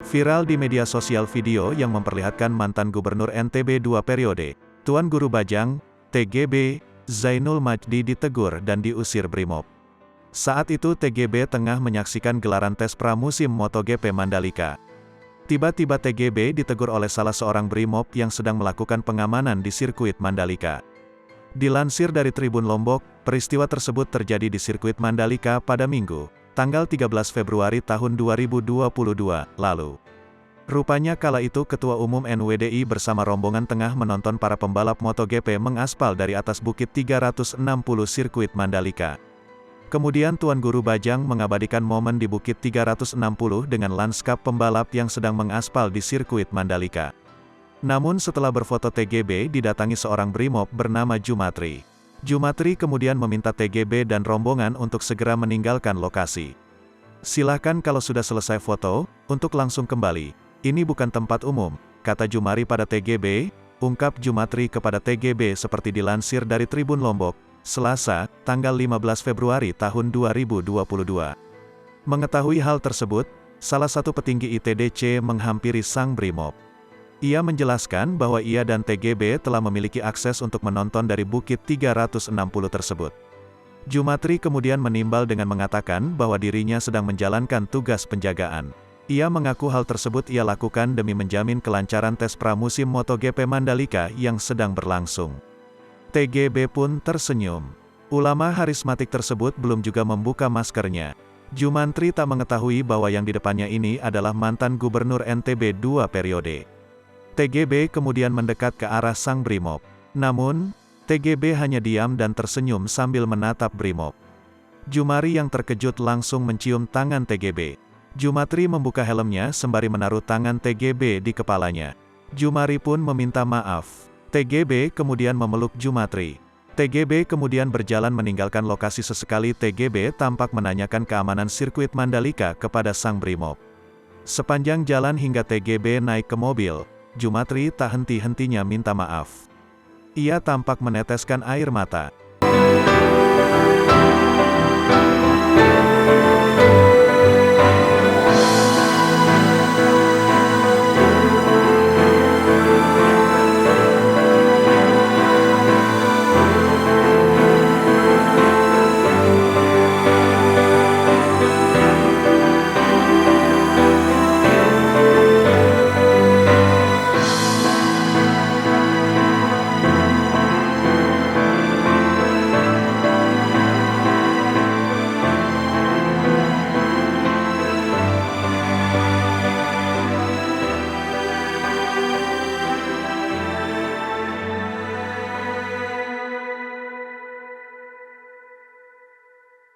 Viral di media sosial video yang memperlihatkan mantan Gubernur NTB 2 periode, Tuan Guru Bajang, TGB, Zainul Majdi ditegur dan diusir Brimob. Saat itu TGB tengah menyaksikan gelaran tes pramusim MotoGP Mandalika. Tiba-tiba TGB ditegur oleh salah seorang Brimob yang sedang melakukan pengamanan di sirkuit Mandalika. Dilansir dari Tribun Lombok, peristiwa tersebut terjadi di sirkuit Mandalika pada Minggu, tanggal 13 Februari tahun 2022, lalu. Rupanya kala itu Ketua Umum NWDI bersama rombongan tengah menonton para pembalap MotoGP mengaspal dari atas Bukit 360 sirkuit Mandalika. Kemudian Tuan Guru Bajang mengabadikan momen di Bukit 360 dengan lanskap pembalap yang sedang mengaspal di sirkuit Mandalika. Namun setelah berfoto TGB didatangi seorang Brimob bernama Jumatri. Jumatri kemudian meminta TGB dan rombongan untuk segera meninggalkan lokasi. Silakan kalau sudah selesai foto, untuk langsung kembali. Ini bukan tempat umum, kata Jumari pada TGB, ungkap Jumatri kepada TGB seperti dilansir dari Tribun Lombok, Selasa, tanggal 15 Februari tahun 2022. Mengetahui hal tersebut, salah satu petinggi ITDC menghampiri sang Brimob. Ia menjelaskan bahwa ia dan TGB telah memiliki akses untuk menonton dari Bukit 360 tersebut. Jumatri kemudian menimbal dengan mengatakan bahwa dirinya sedang menjalankan tugas penjagaan. Ia mengaku hal tersebut ia lakukan demi menjamin kelancaran tes pramusim MotoGP Mandalika yang sedang berlangsung. TGB pun tersenyum. Ulama harismatik tersebut belum juga membuka maskernya. Jumatri tak mengetahui bahwa yang di depannya ini adalah mantan Gubernur NTB 2 periode. TGB kemudian mendekat ke arah sang Brimob. Namun, TGB hanya diam dan tersenyum sambil menatap Brimob. Jumari yang terkejut langsung mencium tangan TGB. Jumatri membuka helmnya sembari menaruh tangan TGB di kepalanya. Jumari pun meminta maaf. TGB kemudian memeluk Jumatri. TGB kemudian berjalan meninggalkan lokasi sesekali. TGB tampak menanyakan keamanan sirkuit Mandalika kepada sang Brimob. Sepanjang jalan hingga TGB naik ke mobil, Jumatri tak henti-hentinya minta maaf. Ia tampak meneteskan air mata.